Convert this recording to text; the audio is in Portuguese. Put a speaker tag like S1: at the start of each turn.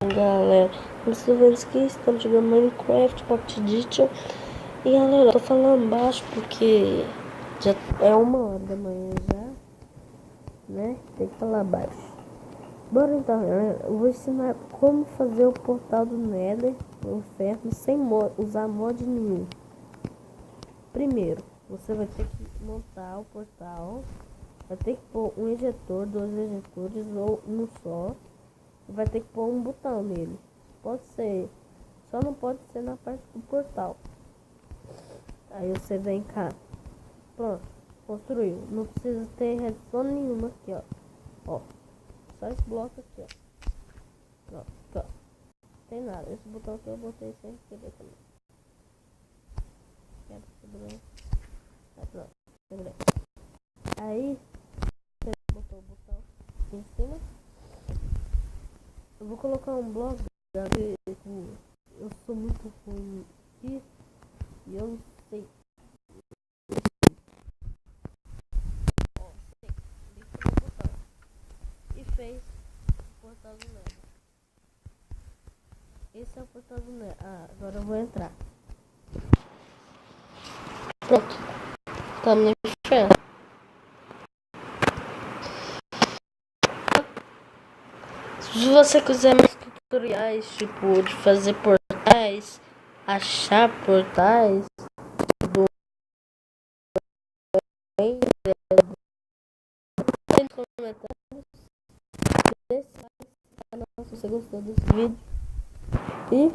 S1: Galera, vocês vendo que estamos jogando Minecraft Pocket Edition. E galera, eu tô falando baixo porque já é 1 hora da manhã já, né? Tem que falar baixo. Bora então, galera, eu vou ensinar como fazer o portal do Nether, o inferno, sem usar mod nenhum. Primeiro, você vai ter que montar o portal. Vai ter que pôr um injetor, 2 injetores ou um só. Vai ter que pôr um botão nele. Pode ser, só não pode ser na parte do portal. Aí você vem cá. Pronto, construiu. Não precisa ter redstone nenhuma aqui, ó. Ó, só esse bloco aqui, ó. Pronto, aqui, ó. Não tem nada. Esse botão aqui eu botei sem querer também. Quebra, quebrou. Aí pronto, quebrei. Aí, você botou o botão aqui em cima. Eu vou colocar um bloco, eu sou muito ruim aqui e eu não sei. Ó, sei, clicou no botão e fez o portal do Nether. Esse é o portal do Nether. Ah, agora eu vou entrar. Pronto, tá no inferno. Se você quiser mais tutoriais, tipo, de fazer portais, achar portais, do comentários, deixe like se você gostou desse vídeo e